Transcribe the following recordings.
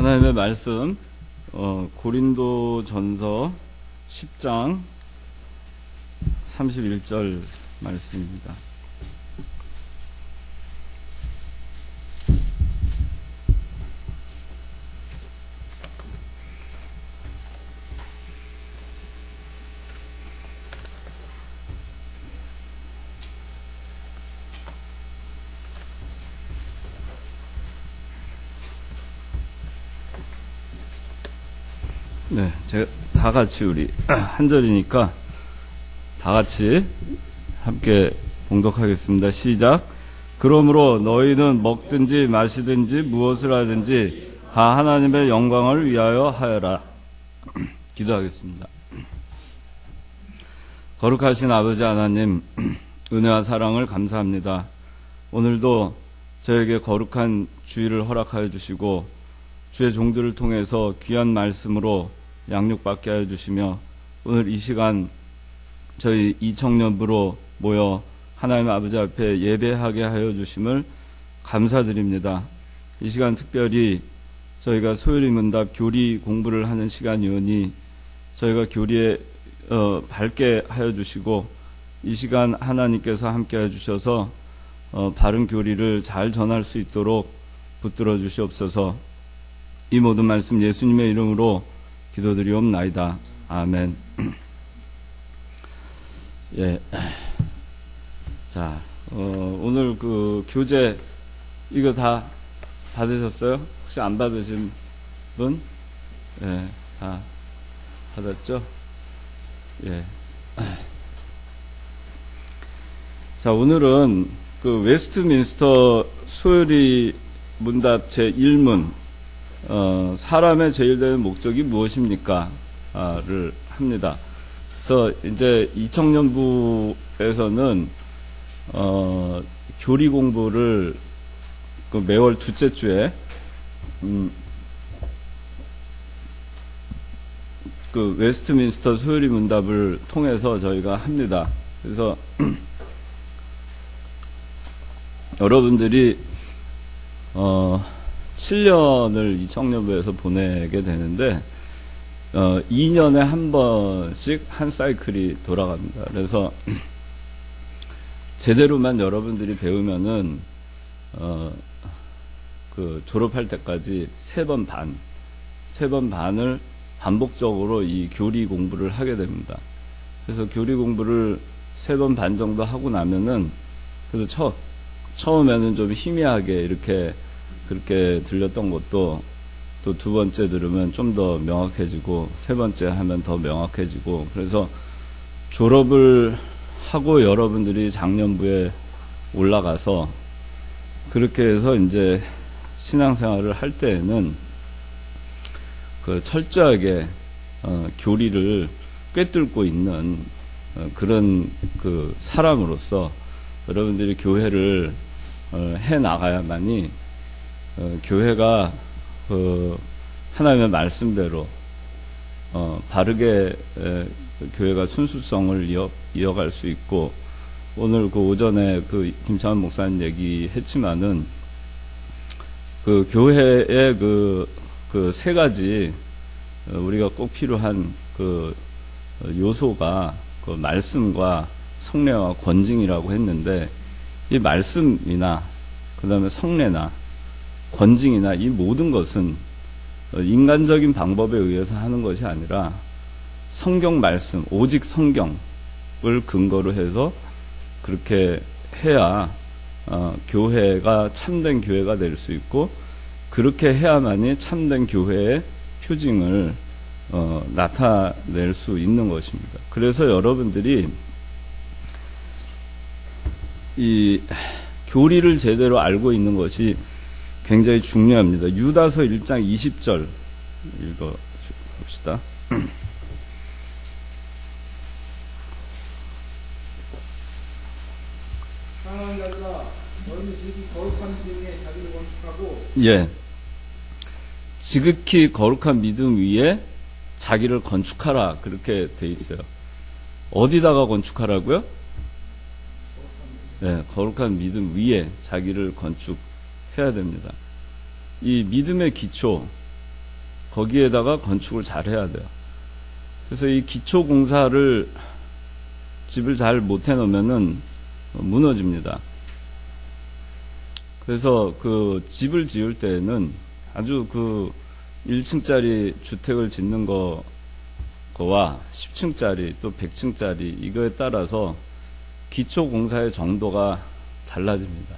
하나님의 말씀, 고린도전서 10장 31절 말씀입니다. 네, 제가 다 같이 우리 한 절이니까 다 같이 함께 봉독하겠습니다. 시작. 그러므로 너희는 먹든지 마시든지 무엇을 하든지 다 하나님의 영광을 위하여 하여라. 기도하겠습니다. 거룩하신 아버지 하나님, 은혜와 사랑을 감사합니다. 오늘도 저에게 거룩한 주일을 허락하여 주시고 주의 종들을 통해서 귀한 말씀으로 양육받게 하여 주시며 오늘 이 시간 저희 이청년부로 모여 하나님 아버지 앞에 예배하게 하여 주심을 감사드립니다. 이 시간 특별히 저희가 소요리 문답 교리 공부를 하는 시간이오니 저희가 교리에 밝게 하여 주시고 이 시간 하나님께서 함께 해 주셔서 바른 교리를 잘 전할 수 있도록 붙들어 주시옵소서. 이 모든 말씀 예수님의 이름으로 기도드리옵나이다. 아멘. 예. 자, 오늘 그 교재 이거 다 받으셨어요? 혹시 안 받으신 분? 예, 다 받았죠? 예. 자, 오늘은 그 웨스트민스터 소요리 문답 제1문 사람의 제일 되는 목적이 무엇입니까? 를 합니다. 그래서 이제 이청년부에서는 교리 공부를 그 매월 둘째 주에 그 웨스트민스터 소요리 문답을 통해서 저희가 합니다. 그래서 여러분들이 7년을 이청년부에서 보내게 되는데 2년에 한 번씩 한 사이클이 돌아갑니다. 그래서 제대로만 여러분들이 배우면은 그 졸업할 때까지 3번 반을 반복적으로 이 교리 공부를 하게 됩니다. 그래서 교리 공부를 3번 반 정도 하고 나면은 그래서 처음에는 좀 희미하게 그렇게 들렸던 것도 또 두 번째 들으면 좀 더 명확해지고 세 번째 하면 더 명확해지고 그래서 졸업을 하고 여러분들이 작년부에 올라가서 그렇게 해서 이제 신앙생활을 할 때에는 그 철저하게 교리를 꿰뚫고 있는 그런 그 사람으로서 여러분들이 교회를 해 나가야만이 교회가 하나님의 말씀대로 바르게 교회가 순수성을 이어갈 수 있고 오늘 그 오전에 그 김창원 목사님 얘기했지만은 그 교회의 그 세 가지 우리가 꼭 필요한 그 요소가 그 말씀과 성례와 권징이라고 했는데 이 말씀이나 그 다음에 성례나 권징이나 이 모든 것은 인간적인 방법에 의해서 하는 것이 아니라 성경 말씀, 오직 성경을 근거로 해서 그렇게 해야 교회가 참된 교회가 될 수 있고 그렇게 해야만이 참된 교회의 표징을 나타낼 수 있는 것입니다. 그래서 여러분들이 이 교리를 제대로 알고 있는 것이 굉장히 중요합니다. 유다서 1장 20절 읽어봅시다. 사랑하는 자들아, 너희는 지극히 거룩한 믿음 위에 자기를 건축하고 예, 지극히 거룩한 믿음 위에 자기를 건축하라 그렇게 돼 있어요. 어디다가 건축하라고요? 네, 거룩한 믿음 위에 자기를 건축해야 됩니다. 이 믿음의 기초, 거기에다가 건축을 잘 해야 돼요. 그래서 이 기초공사를 집을 잘 못해 놓으면은 무너집니다. 그래서 그 집을 지을 때에는 아주 그 1층짜리 주택을 짓는 거와 10층짜리 또 100층짜리 이거에 따라서 기초공사의 정도가 달라집니다.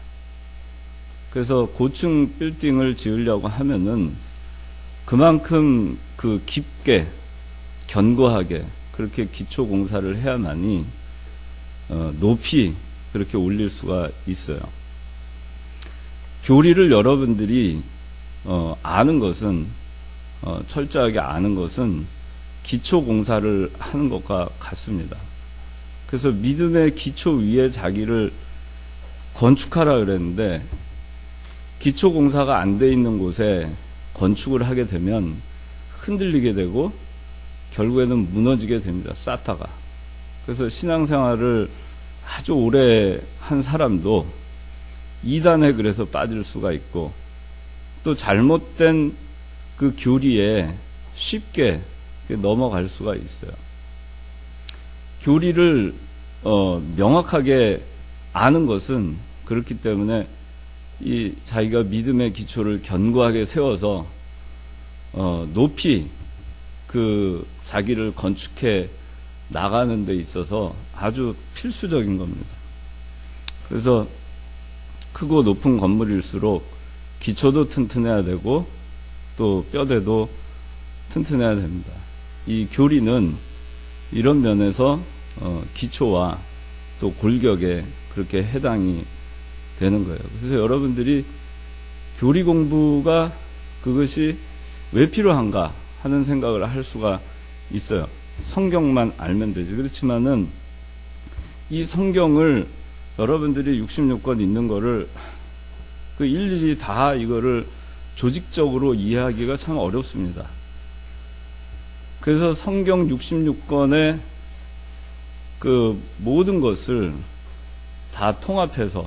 그래서 고층 빌딩을 지으려고 하면은 그만큼 그 깊게 견고하게 그렇게 기초공사를 해야만이 높이 그렇게 올릴 수가 있어요. 교리를 여러분들이 아는 것은 철저하게 아는 것은 기초공사를 하는 것과 같습니다. 그래서 믿음의 기초 위에 자기를 건축하라 그랬는데 기초공사가 안 돼 있는 곳에 건축을 하게 되면 흔들리게 되고 결국에는 무너지게 됩니다. 쌓다가. 그래서 신앙생활을 아주 오래 한 사람도 이단에 그래서 빠질 수가 있고 또 잘못된 그 교리에 쉽게 넘어갈 수가 있어요. 교리를 명확하게 아는 것은 그렇기 때문에 이 자기가 믿음의 기초를 견고하게 세워서 높이 그 자기를 건축해 나가는 데 있어서 아주 필수적인 겁니다. 그래서 크고 높은 건물일수록 기초도 튼튼해야 되고 또 뼈대도 튼튼해야 됩니다. 이 교리는 이런 면에서 기초와 또 골격에 그렇게 해당이 되는 거예요. 그래서 여러분들이 교리 공부가 그것이 왜 필요한가 하는 생각을 할 수가 있어요. 성경만 알면 되지. 그렇지만은 이 성경을 여러분들이 66권 있는 거를 그 일일이 다 이거를 조직적으로 이해하기가 참 어렵습니다. 그래서 성경 66권의 그 모든 것을 다 통합해서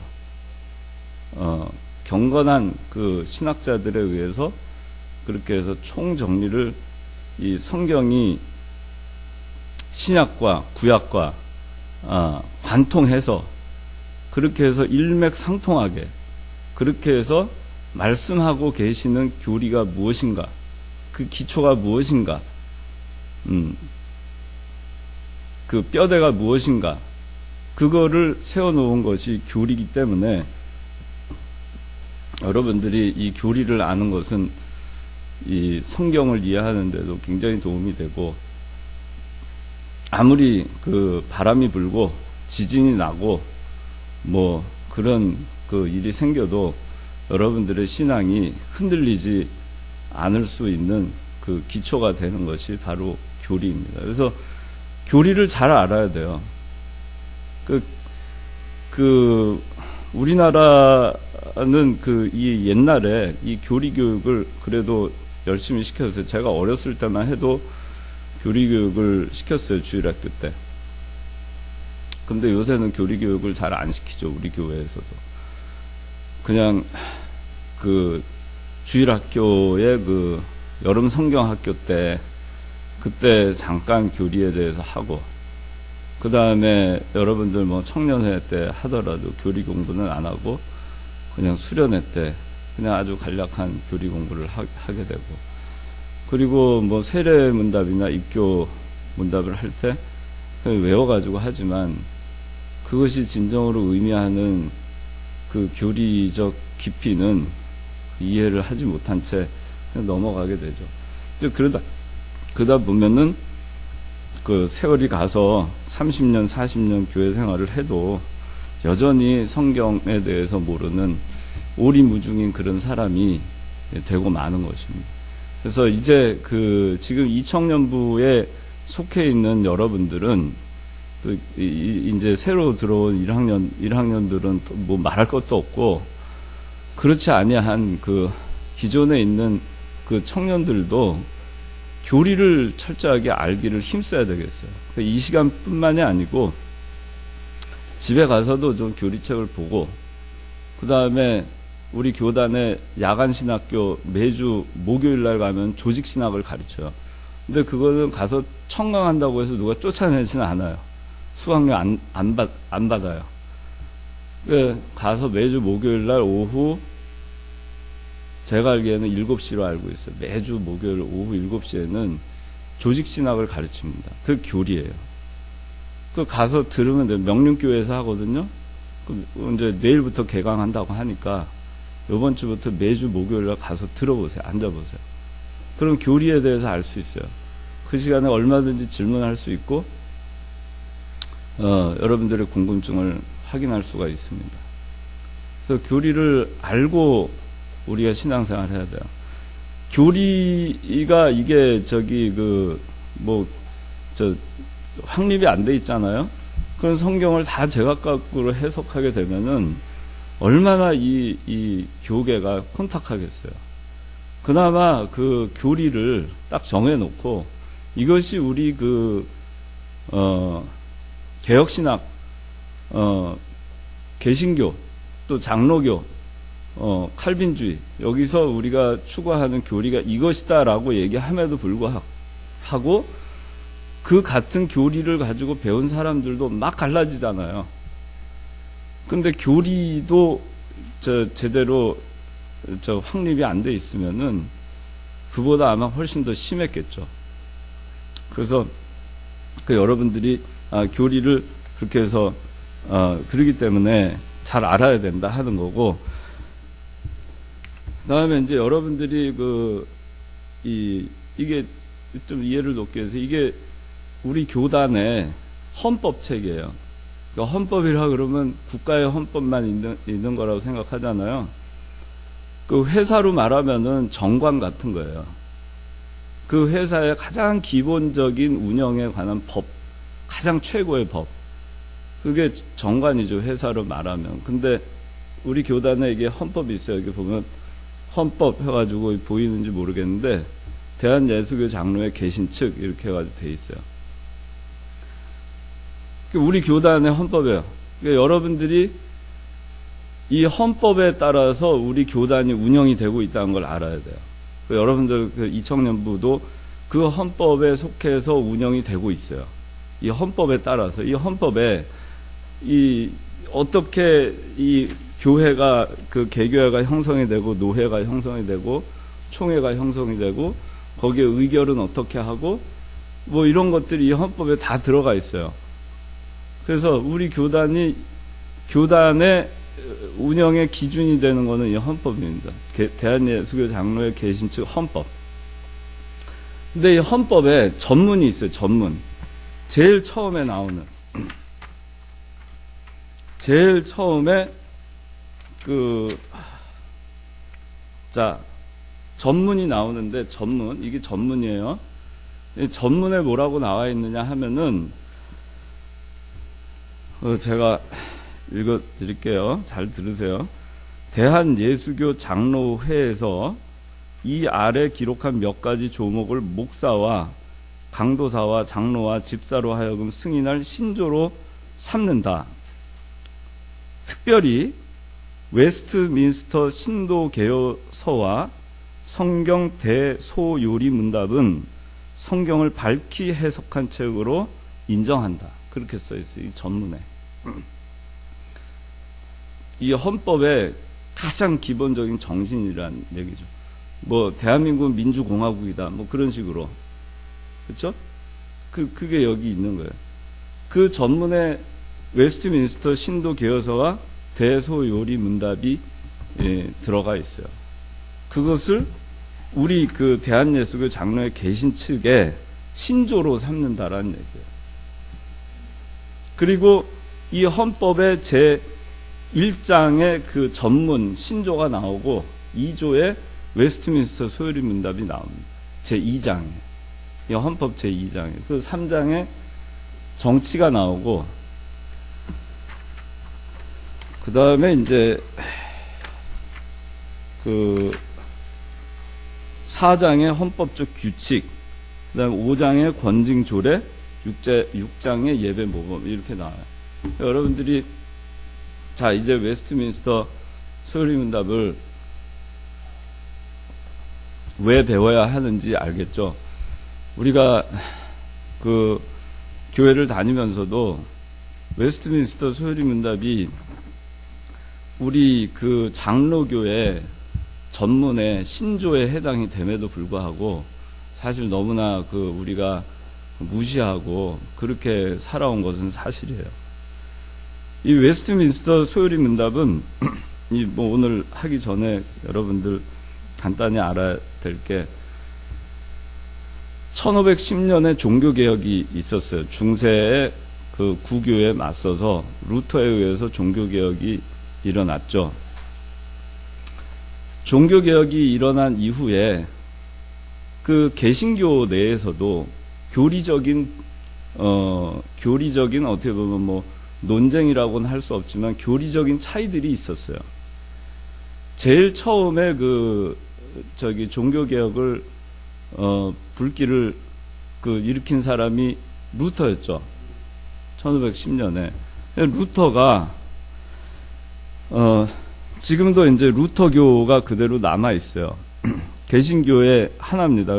경건한 그 신학자들에 의해서 그렇게 해서 총정리를 이 성경이 신약과 구약과 관통해서 그렇게 해서 일맥상통하게 그렇게 해서 말씀하고 계시는 교리가 무엇인가, 그 기초가 무엇인가, 그 뼈대가 무엇인가, 그거를 세워놓은 것이 교리이기 때문에 여러분들이 이 교리를 아는 것은 이 성경을 이해하는 데도 굉장히 도움이 되고, 아무리 그 바람이 불고 지진이 나고 뭐 그런 그 일이 생겨도 여러분들의 신앙이 흔들리지 않을 수 있는 그 기초가 되는 것이 바로 교리입니다. 그래서 교리를 잘 알아야 돼요. 우리나라는 이 옛날에 이 교리 교육을 그래도 열심히 시켰어요. 제가 어렸을 때만 해도 교리 교육을 시켰어요. 주일학교 때. 근데 요새는 교리 교육을 잘 안 시키죠. 우리 교회에서도. 그냥 그 주일학교의 그 여름 성경학교 때 그때 잠깐 교리에 대해서 하고, 그 다음에 여러분들 뭐 청년회 때 하더라도 교리 공부는 안 하고 그냥 수련회 때 그냥 아주 간략한 교리 공부를 하게 되고, 그리고 뭐 세례 문답이나 입교 문답을 할 때 외워가지고 하지만 그것이 진정으로 의미하는 그 교리적 깊이는 이해를 하지 못한 채 그냥 넘어가게 되죠. 그러다 보면은 그 세월이 가서 30년, 40년 교회 생활을 해도 여전히 성경에 대해서 모르는 오리무중인 그런 사람이 되고 마는 것입니다. 그래서 이제 지금 이 청년부에 속해 있는 여러분들은 또 이제 새로 들어온 1학년들은 뭐 말할 것도 없고, 그렇지 아니한 그 기존에 있는 그 청년들도 교리를 철저하게 알기를 힘써야 되겠어요. 이 시간뿐만이 아니고 집에 가서도 좀 교리책을 보고, 그 다음에 우리 교단의 야간 신학교 매주 목요일 날 가면 조직 신학을 가르쳐요. 근데 그거는 가서 청강한다고 해서 누가 쫓아내지는 않아요. 수강료 안 받아요. 가서 매주 목요일 날 오후, 제가 알기에는 7시로 알고 있어요. 매주 목요일 오후 7시에는 조직 신학을 가르칩니다. 그 교리예요. 그 가서 들으면 돼요. 명륜교회에서 하거든요. 이제 내일부터 개강한다고 하니까 이번 주부터 매주 목요일 날 가서 들어보세요. 앉아보세요. 그럼 교리에 대해서 알 수 있어요. 그 시간에 얼마든지 질문할 수 있고, 여러분들의 궁금증을 확인할 수가 있습니다. 그래서 교리를 알고 우리가 신앙생활을 해야 돼요. 교리가 이게 확립이 안 돼 있잖아요. 그런 성경을 다 제각각으로 해석하게 되면은 얼마나 이 교계가 혼탁하겠어요. 그나마 그 교리를 딱 정해놓고 이것이 우리 개혁신학, 개신교, 또 장로교, 칼빈주의, 여기서 우리가 추구하는 교리가 이것이다라고 얘기함에도 불구하고 그 같은 교리를 가지고 배운 사람들도 막 갈라지잖아요. 근데 교리도 제대로 확립이 안 돼 있으면은 그보다 아마 훨씬 더 심했겠죠. 그래서 여러분들이 교리를 그렇게 해서 그러기 때문에 잘 알아야 된다 하는 거고, 그다음에 이제 여러분들이 이게 좀 이해를 돕기 위해서 이게 우리 교단의 헌법 체계예요. 그러니까 헌법이라 그러면 국가의 헌법만 있는 거라고 생각하잖아요. 그 회사로 말하면은 정관 같은 거예요. 그 회사의 가장 기본적인 운영에 관한 법, 가장 최고의 법. 그게 정관이죠, 회사로 말하면. 근데 우리 교단에 이게 헌법이 있어요. 여기 보면 헌법 해가지고 보이는지 모르겠는데, 대한예수교 장로회 계신 측 이렇게 해가지고 돼 있어요. 우리 교단의 헌법이에요. 그러니까 여러분들이 이 헌법에 따라서 우리 교단이 운영이 되고 있다는 걸 알아야 돼요. 여러분들 이청년부도 그 헌법에 속해서 운영이 되고 있어요. 이 헌법에 따라서, 이 헌법에 어떻게 이 교회가, 개교회가 형성이 되고, 노회가 형성이 되고, 총회가 형성이 되고, 거기에 의결은 어떻게 하고, 뭐 이런 것들이 이 헌법에 다 들어가 있어요. 그래서 우리 교단의 운영의 기준이 되는 거는 이 헌법입니다. 대한예수교 장로회 계신 측 헌법. 근데 이 헌법에 전문이 있어요, 전문. 제일 처음에 나오는. 제일 처음에 전문이 나오는데, 이게 전문이에요. 이 전문에 뭐라고 나와 있느냐 하면은, 제가 읽어 드릴게요. 잘 들으세요. 대한예수교 장로회에서 이 아래 기록한 몇 가지 조목을 목사와 강도사와 장로와 집사로 하여금 승인할 신조로 삼는다. 특별히 웨스트민스터 신도개요서와 성경 대소요리 문답은 성경을 밝히 해석한 책으로 인정한다. 그렇게 써 있어요. 이 전문에. 이 헌법의 가장 기본적인 정신이란 얘기죠. 뭐 대한민국은 민주공화국이다. 뭐 그런 식으로. 그렇죠? 그게 여기 있는 거예요. 그 전문에 웨스트민스터 신도개요서와 대소요리 문답이 들어가 있어요. 그것을 우리 대한예수교 장로회 계신 측에 신조로 삼는다라는 얘기예요. 그리고 이 헌법의 제1장에 그 전문 신조가 나오고 2조에 웨스트민스터 소요리 문답이 나옵니다. 제2장에. 이 헌법 제2장에. 그 3장에 정치가 나오고, 그 다음에 이제 4장의 헌법적 규칙, 그 다음에 5장의 권징조례, 6장의 예배 모범, 이렇게 나와요. 여러분들이, 이제 웨스트민스터 소요리 문답을 왜 배워야 하는지 알겠죠? 우리가 그 교회를 다니면서도 웨스트민스터 소요리 문답이 우리 그 장로교회 전문의 신조에 해당이 됨에도 불구하고 사실 너무나 그 우리가 무시하고 그렇게 살아온 것은 사실이에요. 이 웨스트민스터 소요리 문답은 이 뭐 오늘 하기 전에 여러분들 간단히 알아야 될 게 1510년에 종교개혁이 있었어요. 중세의 그 구교에 맞서서 루터에 의해서 종교개혁이 일어났죠. 종교개혁이 일어난 이후에 그 개신교 내에서도 교리적인 어떻게 보면 뭐 논쟁이라고는 할 수 없지만 교리적인 차이들이 있었어요. 제일 처음에 종교개혁을 불길을 일으킨 사람이 루터였죠. 1510년에. 루터가 지금도 이제 루터교가 그대로 남아 있어요. 개신교의 하나입니다.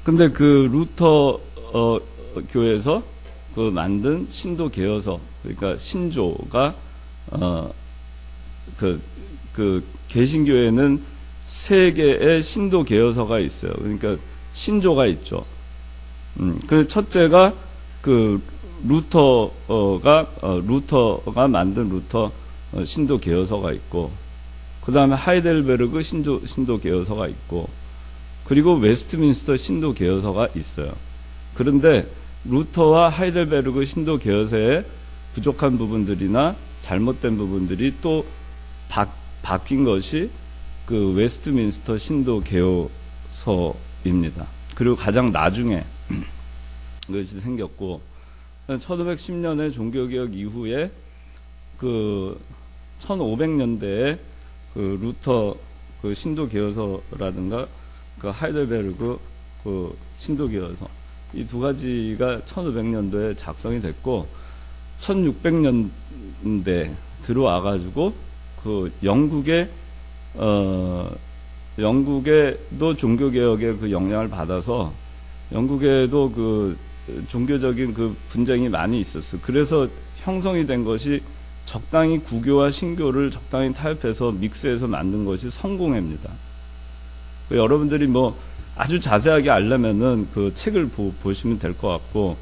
근데 그 루터 교에서 그 만든 신도 개여서, 그러니까 신조가 그 개신교에는 세 개의 신도 개여서가 있어요. 그러니까 신조가 있죠. 그 첫째가 그 루터가 만든 루터 신도 개여서가 있고, 그 다음에 하이델베르그 신도 개여서가 있고, 그리고 웨스트민스터 신도 개여서가 있어요. 그런데 루터와 하이델베르그 신도 개여서의 부족한 부분들이나 잘못된 부분들이 또 바뀐 것이 그 웨스트민스터 신도 개여서입니다. 그리고 가장 나중에 그것이 생겼고, 1510년에 종교개혁 이후에 그 1500년대에 그 루터 그 신도 개여서라든가 그 하이델베르그 그 신도 개여서, 이 두 가지가 1500년도에 작성이 됐고, 1600년대 들어와가지고 그 영국에도 종교개혁의 그 영향을 받아서 영국에도 그 종교적인 그 분쟁이 많이 있었어요. 그래서 형성이 된 것이 적당히 구교와 신교를 적당히 타협해서 믹스해서 만든 것이 성공회입니다. 여러분들이 뭐 아주 자세하게 알려면은 그 책을 보시면 될 것 같고,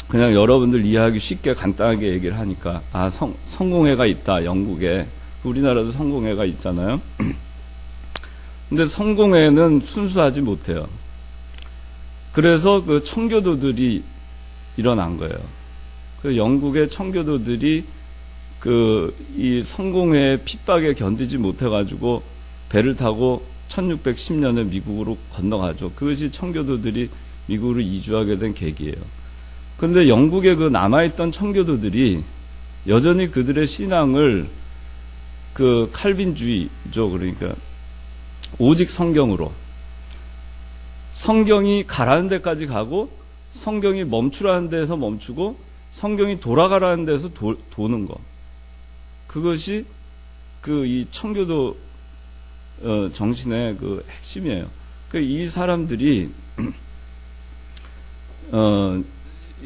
그냥 여러분들 이해하기 쉽게 간단하게 얘기를 하니까, 성공회가 있다, 영국에. 우리나라도 성공회가 있잖아요. 근데 성공회는 순수하지 못해요. 그래서 그 청교도들이 일어난 거예요. 그 영국의 청교도들이 이 성공회의 핍박에 견디지 못해가지고 배를 타고 1610년에 미국으로 건너가죠. 그것이 청교도들이 미국으로 이주하게 된 계기예요. 그런데 영국의 그 남아있던 청교도들이 여전히 그들의 신앙을 그 칼빈주의죠. 그러니까 오직 성경으로, 성경이 가라는 데까지 가고 성경이 멈추라는 데서 멈추고 성경이 돌아가라는 데서 도는 것, 그것이 이 청교도 정신의 그 핵심이에요. 이 사람들이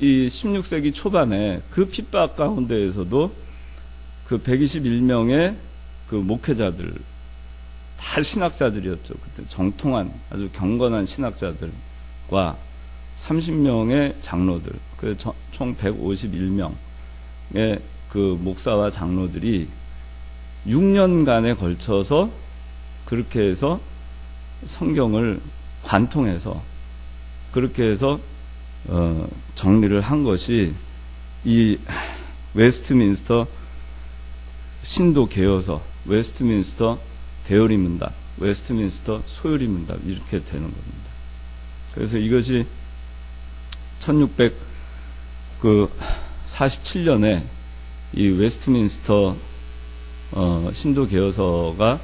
이 16세기 초반에 그 핍박 가운데에서도 그 121명의 그 목회자들, 다 신학자들이었죠. 그때 정통한 아주 경건한 신학자들과 30명의 장로들, 총 151명의 그 목사와 장로들이 6년간에 걸쳐서 그렇게 해서 성경을 관통해서 그렇게 해서 정리를 한 것이 이 웨스트민스터 신도 개여서, 웨스트민스터 대요리 문답, 웨스트민스터 소요리 문답, 이렇게 되는 겁니다. 그래서 이것이 1647년에 이 웨스트민스터 신도 개여서가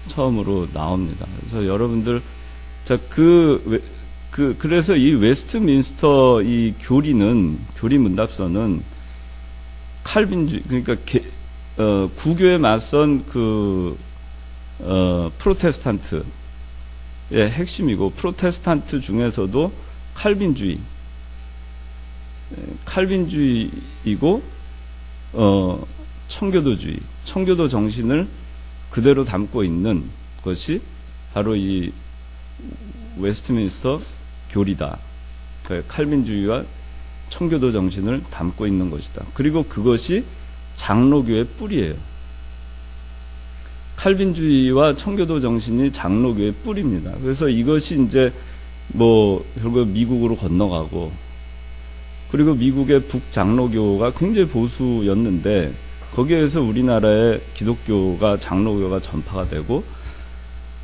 처음으로 나옵니다. 그래서 여러분들, 그래서 이 웨스트민스터 이 교리 문답서는 칼빈주의, 그러니까 구교에 맞선 프로테스탄트의 핵심이고, 프로테스탄트 중에서도 칼빈주의이고, 청교도 정신을 그대로 담고 있는 것이 바로 이 웨스트민스터 교리다. 칼빈주의와 청교도 정신을 담고 있는 것이다. 그리고 그것이 장로교의 뿌리예요. 칼빈주의와 청교도 정신이 장로교의 뿌리입니다. 그래서 이것이 이제 결국 미국으로 건너가고, 그리고 미국의 북장로교가 굉장히 보수였는데 거기에서 우리나라의 기독교가 장로교가 전파가 되고,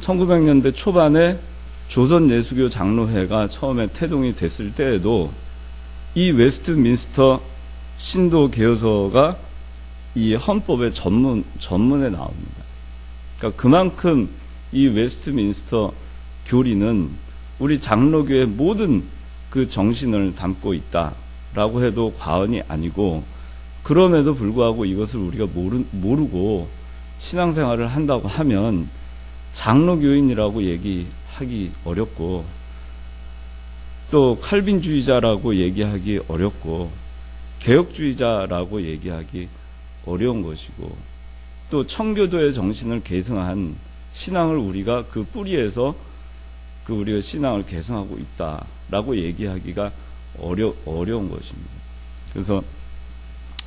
1900년대 초반에 조선예수교 장로회가 처음에 태동이 됐을 때에도 이 웨스트민스터 신도 개요서가 이 헌법의 전문에 나옵니다. 그러니까 그만큼 이 웨스트민스터 교리는 우리 장로교의 모든 그 정신을 담고 있다라고 해도 과언이 아니고, 그럼에도 불구하고 이것을 우리가 모르고 신앙생활을 한다고 하면 장로교인이라고 얘기하기 어렵고, 또 칼빈주의자라고 얘기하기 어렵고, 개혁주의자라고 얘기하기 어려운 것이고, 또 청교도의 정신을 계승한 신앙을 우리가 그 뿌리에서 우리가 신앙을 계승하고 있다라고 얘기하기가 어려운 것입니다. 그래서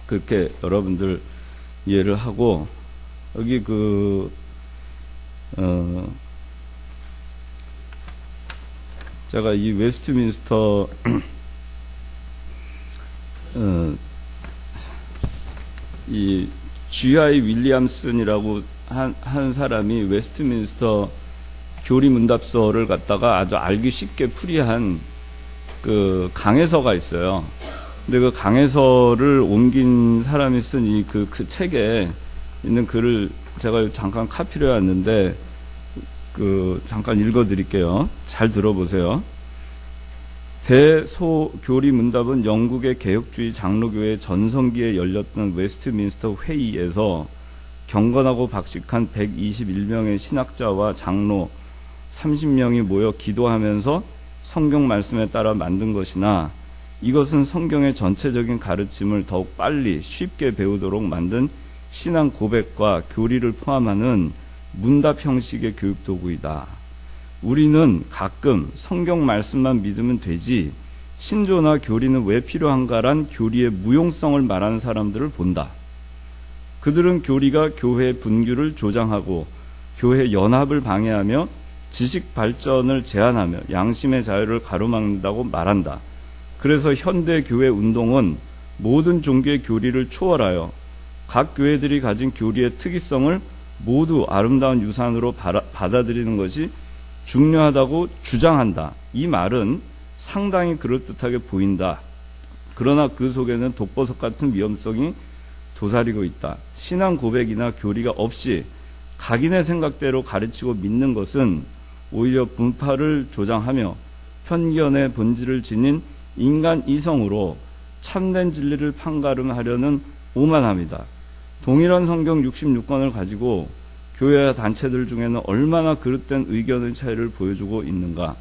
그렇게 여러분들 이해를 하고, 여기 제가 이 웨스트민스터 이 G.I. 윌리엄슨이라고 한 사람이 웨스트민스터 교리 문답서를 갖다가 아주 알기 쉽게 풀이한 그 강해서가 있어요. 근데 그 강해서를 옮긴 사람이 쓴 이 그 책에 있는 글을 제가 잠깐 카피를 해왔는데, 잠깐 읽어드릴게요. 잘 들어보세요. 대소교리 문답은 영국의 개혁주의 장로교회 전성기에 열렸던 웨스트민스터 회의에서 경건하고 박식한 121명의 신학자와 장로 30명이 모여 기도하면서 성경 말씀에 따라 만든 것이나, 이것은 성경의 전체적인 가르침을 더욱 빨리 쉽게 배우도록 만든 신앙 고백과 교리를 포함하는 문답 형식의 교육 도구이다. 우리는 가끔 성경 말씀만 믿으면 되지 신조나 교리는 왜 필요한가란 교리의 무용성을 말하는 사람들을 본다. 그들은 교리가 교회 분규를 조장하고 교회 연합을 방해하며 지식 발전을 제한하며 양심의 자유를 가로막는다고 말한다. 그래서 현대 교회 운동은 모든 종교의 교리를 초월하여 각 교회들이 가진 교리의 특이성을 모두 아름다운 유산으로 받아들이는 것이 중요하다고 주장한다. 이 말은 상당히 그럴듯하게 보인다. 그러나 그 속에는 독버섯 같은 위험성이 도사리고 있다. 신앙 고백이나 교리가 없이 각인의 생각대로 가르치고 믿는 것은 오히려 분파를 조장하며 편견의 본질을 지닌 인간 이성으로 참된 진리를 판가름하려는 오만함이다. 동일한 성경 66권을 가지고 교회와 단체들 중에는 얼마나 그릇된 의견의 차이를 보여주고 있는가.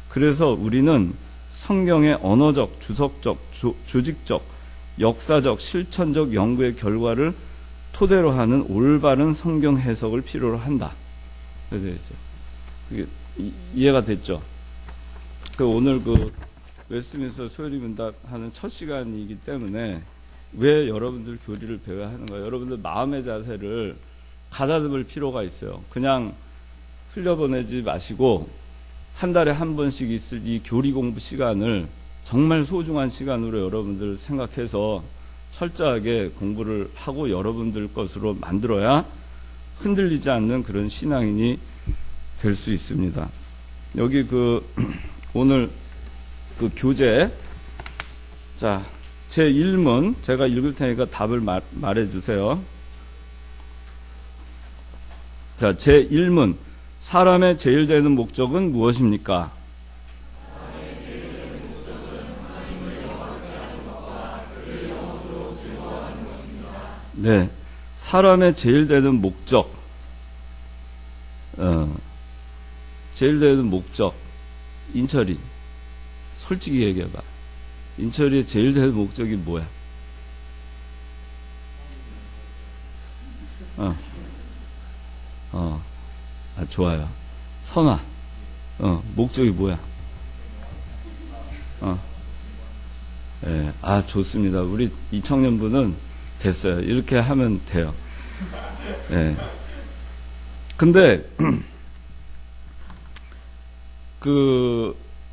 그래서 우리는 성경의 언어적, 주석적, 조직적, 역사적, 실천적 연구의 결과를 토대로 하는 올바른 성경 해석을 필요로 한다. 그게 이해가 됐죠? 오늘 웨스트민스터 소요리 문답하는 첫 시간이기 때문에 왜 여러분들 교리를 배워야 하는가? 여러분들 마음의 자세를 가다듬을 필요가 있어요. 그냥 흘려보내지 마시고 한 달에 한 번씩 있을 이 교리 공부 시간을 정말 소중한 시간으로 여러분들 생각해서 철저하게 공부를 하고 여러분들 것으로 만들어야 흔들리지 않는 그런 신앙인이 될 수 있습니다. 여기 오늘 교재, 자, 제 1문 제가 읽을 테니까 답을 말해 주세요. 자, 제 1문, 사람의 제일 되는 목적은 무엇입니까? 네. 사람의 제일 되는 목적, 제일 되는 목적, 인철이. 솔직히 얘기해봐. 인철이의 제일 되는 목적이 뭐야? 좋아요. 선아, 목적이 뭐야? 예, 좋습니다. 우리 이 청년분은 됐어요. 이렇게 하면 돼요. 예. 근데,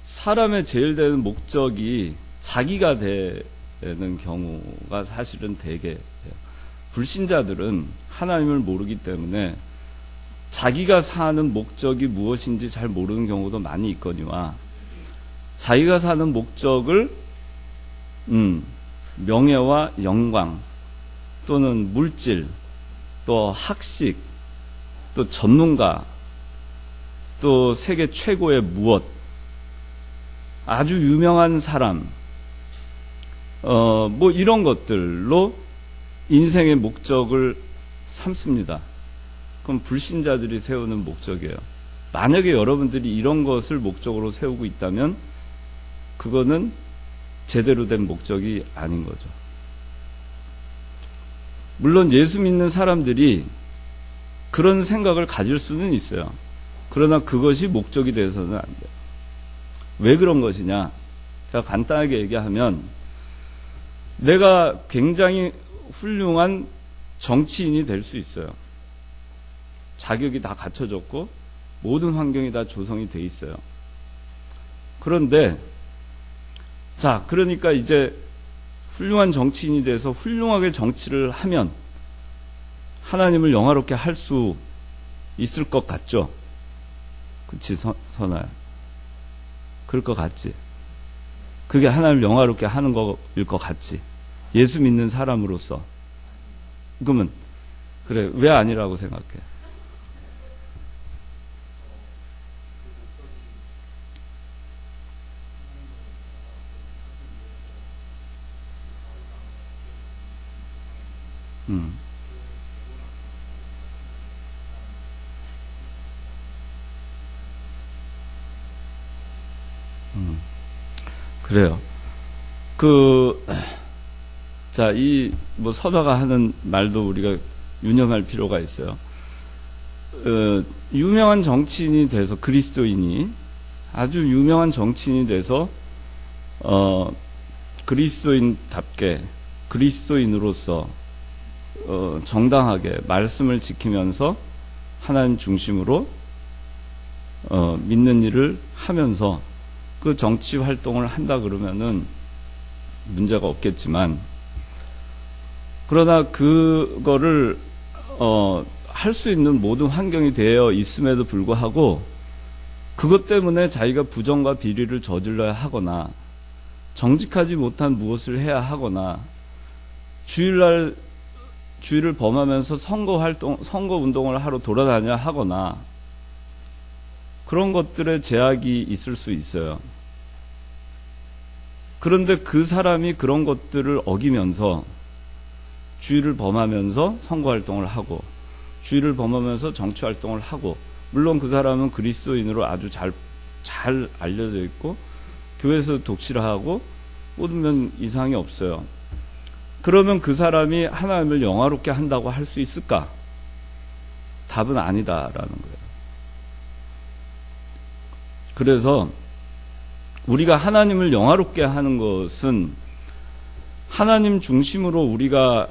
사람의 제일 되는 목적이 자기가 되는 경우가 사실은 되게, 불신자들은 하나님을 모르기 때문에 자기가 사는 목적이 무엇인지 잘 모르는 경우도 많이 있거니와 자기가 사는 목적을 명예와 영광 또는 물질 또 학식 또 전문가 또 세계 최고의 무엇 아주 유명한 사람 뭐 이런 것들로 인생의 목적을 삼습니다. 그럼 불신자들이 세우는 목적이에요. 만약에 여러분들이 이런 것을 목적으로 세우고 있다면 그거는 제대로 된 목적이 아닌 거죠. 물론 예수 믿는 사람들이 그런 생각을 가질 수는 있어요. 그러나 그것이 목적이 돼서는 안 돼요. 왜 그런 것이냐? 제가 간단하게 얘기하면 내가 굉장히 훌륭한 정치인이 될 수 있어요. 자격이 다 갖춰졌고 모든 환경이 다 조성이 돼 있어요. 그런데 그러니까 이제 훌륭한 정치인이 돼서 훌륭하게 정치를 하면 하나님을 영화롭게 할 수 있을 것 같죠? 그치, 선아야? 그럴 것 같지? 그게 하나님을 영화롭게 하는 거일 것 같지? 예수 믿는 사람으로서. 그러면, 그래, 왜 아니라고 생각해? 그래요. 뭐 서다가 하는 말도 우리가 유념할 필요가 있어요. 유명한 정치인이 돼서 그리스도인이 아주 유명한 정치인이 돼서 그리스도인답게 그리스도인으로서 정당하게 말씀을 지키면서 하나님 중심으로 믿는 일을 하면서 그 정치 활동을 한다 그러면은 문제가 없겠지만 그러나 그거를 할 수 있는 모든 환경이 되어 있음에도 불구하고 그것 때문에 자기가 부정과 비리를 저질러야 하거나 정직하지 못한 무엇을 해야 하거나 주일을 범하면서 선거 운동을 하러 돌아다녀야 하거나 그런 것들의 제약이 있을 수 있어요. 그런데 그 사람이 그런 것들을 어기면서 주의를 범하면서 선거활동을 하고 주의를 범하면서 정치활동을 하고 물론 그 사람은 그리스도인으로 아주 잘 알려져 있고 교회에서 독실하고 모든 면 이상이 없어요. 그러면 그 사람이 하나님을 영화롭게 한다고 할 수 있을까? 답은 아니다라는 거예요. 그래서 우리가 하나님을 영화롭게 하는 것은 하나님 중심으로 우리가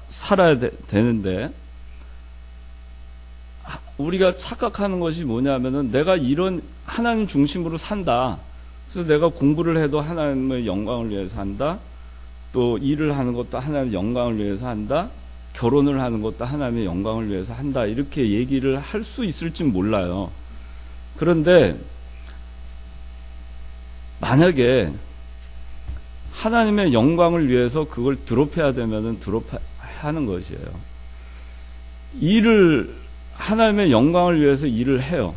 살아야 되는데 우리가 착각하는 것이 뭐냐면은 내가 이런 하나님 중심으로 산다. 그래서 내가 공부를 해도 하나님의 영광을 위해서 한다. 또 일을 하는 것도 하나님의 영광을 위해서 한다. 결혼을 하는 것도 하나님의 영광을 위해서 한다. 이렇게 얘기를 할 수 있을지 몰라요. 그런데 만약에 하나님의 영광을 위해서 그걸 드롭해야 되면은 드롭하는 것이에요. 일을 하나님의 영광을 위해서 일을 해요.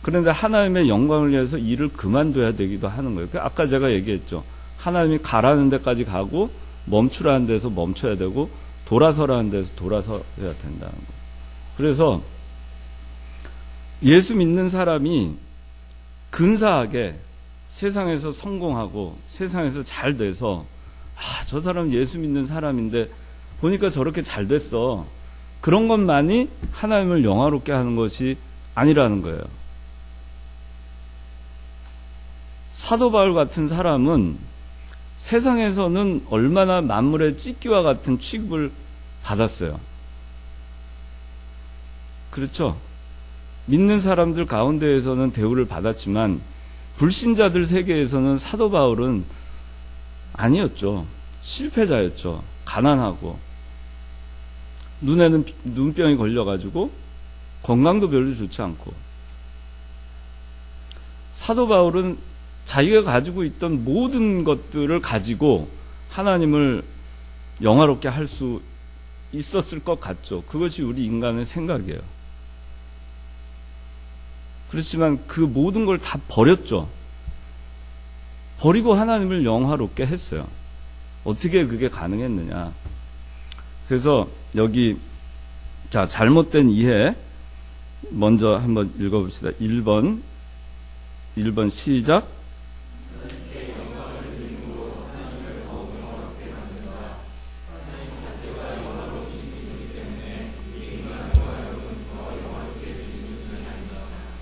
그런데 하나님의 영광을 위해서 일을 그만둬야 되기도 하는 거예요. 아까 제가 얘기했죠. 하나님이 가라는 데까지 가고 멈추라는 데서 멈춰야 되고 돌아서라는 데서 돌아서야 된다는 거. 그래서 예수 믿는 사람이 근사하게 세상에서 성공하고 세상에서 잘 돼서 저 사람 예수 믿는 사람인데 보니까 저렇게 잘 됐어. 그런 것만이 하나님을 영화롭게 하는 것이 아니라는 거예요. 사도 바울 같은 사람은 세상에서는 얼마나 만물의 찢기와 같은 취급을 받았어요. 그렇죠? 믿는 사람들 가운데에서는 대우를 받았지만 불신자들 세계에서는 사도 바울은 아니었죠. 실패자였죠. 가난하고 눈에는 눈병이 걸려가지고 건강도 별로 좋지 않고. 사도 바울은 자기가 가지고 있던 모든 것들을 가지고 하나님을 영화롭게 할 수 있었을 것 같죠. 그것이 우리 인간의 생각이에요. 그렇지만 그 모든 걸 다 버렸죠. 버리고 하나님을 영화롭게 했어요. 어떻게 그게 가능했느냐. 그래서 여기 잘못된 이해 먼저 한번 읽어봅시다. 1번 시작.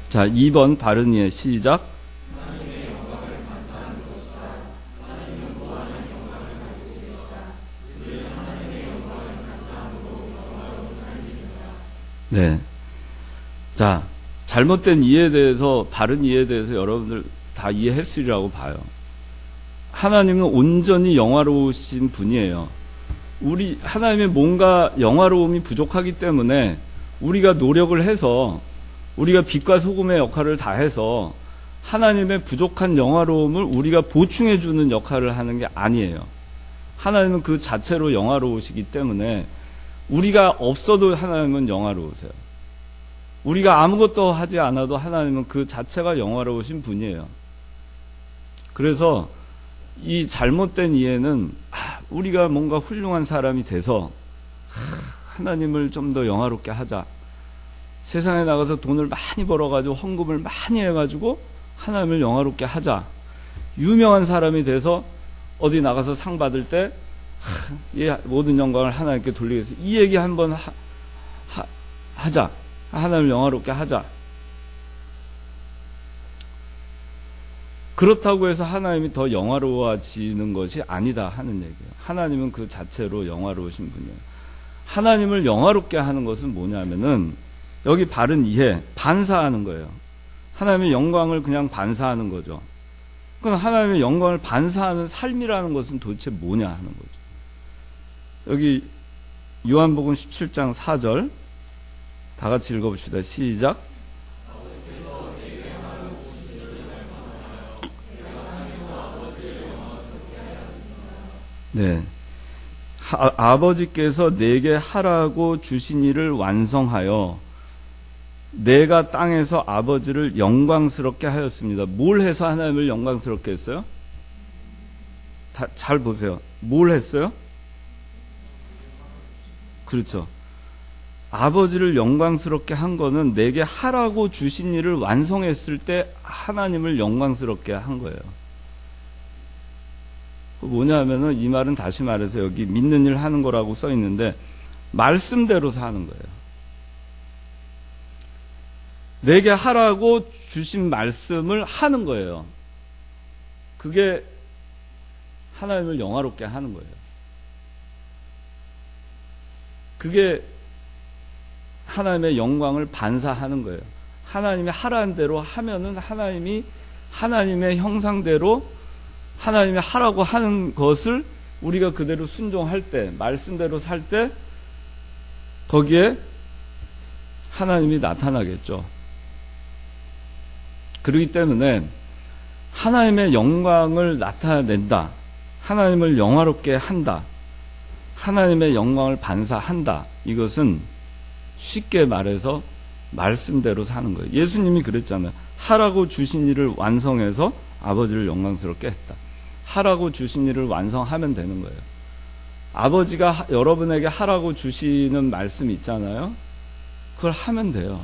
자, 2번 바른 이해 시작. 네. 자, 잘못된 이해에 대해서, 바른 이해에 대해서 여러분들 다 이해했으리라고 봐요. 하나님은 온전히 영화로우신 분이에요. 하나님의 뭔가 영화로움이 부족하기 때문에 우리가 노력을 해서 우리가 빛과 소금의 역할을 다해서 하나님의 부족한 영화로움을 우리가 보충해주는 역할을 하는 게 아니에요. 하나님은 그 자체로 영화로우시기 때문에 우리가 없어도 하나님은 영화로우세요. 우리가 아무것도 하지 않아도 하나님은 그 자체가 영화로우신 분이에요. 그래서 이 잘못된 이해는 우리가 뭔가 훌륭한 사람이 돼서 하나님을 좀 더 영화롭게 하자. 세상에 나가서 돈을 많이 벌어가지고 헌금을 많이 해가지고 하나님을 영화롭게 하자. 유명한 사람이 돼서 어디 나가서 상 받을 때 모든 영광을 하나님께 돌리겠어. 이 얘기 한번 하자. 하나님을 영화롭게 하자. 그렇다고 해서 하나님이 더 영화로워지는 것이 아니다 하는 얘기예요. 하나님은 그 자체로 영화로우신 분이에요. 하나님을 영화롭게 하는 것은 뭐냐면은 여기 바른 이해, 반사하는 거예요. 하나님의 영광을 그냥 반사하는 거죠. 그럼 하나님의 영광을 반사하는 삶이라는 것은 도대체 뭐냐 하는 거죠. 여기 요한복음 17장 4절 다 같이 읽어봅시다. 시작. 네. 아버지께서 내게 하라고 주신 일을 완성하여 내가 땅에서 아버지를 영광스럽게 하였습니다. 뭘 해서 하나님을 영광스럽게 했어요? 잘 보세요. 뭘 했어요? 그렇죠. 아버지를 영광스럽게 한 거는 내게 하라고 주신 일을 완성했을 때 하나님을 영광스럽게 한 거예요. 뭐냐면은 이 말은 다시 말해서 여기 믿는 일 하는 거라고 써 있는데 말씀대로 사는 거예요. 내게 하라고 주신 말씀을 하는 거예요. 그게 하나님을 영화롭게 하는 거예요. 그게 하나님의 영광을 반사하는 거예요. 하나님이 하라는 대로 하면은 하나님이 하나님의 형상대로 하나님이 하라고 하는 것을 우리가 그대로 순종할 때, 말씀대로 살 때 거기에 하나님이 나타나겠죠. 그렇기 때문에 하나님의 영광을 나타낸다. 하나님을 영화롭게 한다. 하나님의 영광을 반사한다. 이것은 쉽게 말해서 말씀대로 사는 거예요. 예수님이 그랬잖아요. 하라고 주신 일을 완성해서 아버지를 영광스럽게 했다. 하라고 주신 일을 완성하면 되는 거예요. 아버지가 여러분에게 하라고 주시는 말씀이 있잖아요. 그걸 하면 돼요.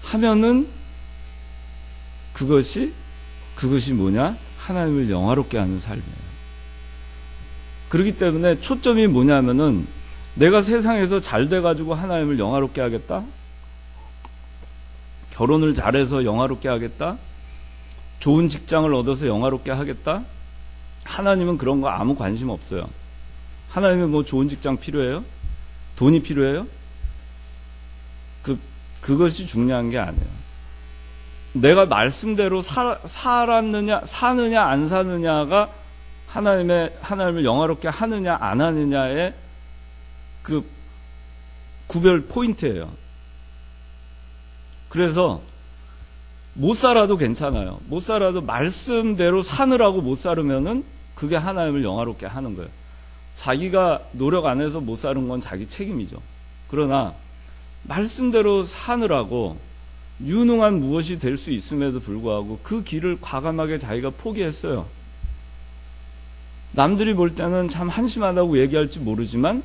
하면은 그것이 뭐냐? 하나님을 영화롭게 하는 삶이에요. 그렇기 때문에 초점이 뭐냐면은 내가 세상에서 잘 돼가지고 하나님을 영화롭게 하겠다? 결혼을 잘해서 영화롭게 하겠다? 좋은 직장을 얻어서 영화롭게 하겠다? 하나님은 그런 거 아무 관심 없어요. 하나님은 뭐 좋은 직장 필요해요? 돈이 필요해요? 그것이 중요한 게 아니에요. 내가 말씀대로 사느냐 안 사느냐가 하나님을 영화롭게 하느냐 안 하느냐의 그 구별 포인트예요. 그래서 못 살아도 괜찮아요. 못 살아도 말씀대로 사느라고 못 살으면은 그게 하나님을 영화롭게 하는 거예요. 자기가 노력 안 해서 못 사는 건 자기 책임이죠. 그러나 말씀대로 사느라고 유능한 무엇이 될 수 있음에도 불구하고 그 길을 과감하게 자기가 포기했어요. 남들이 볼 때는 참 한심하다고 얘기할지 모르지만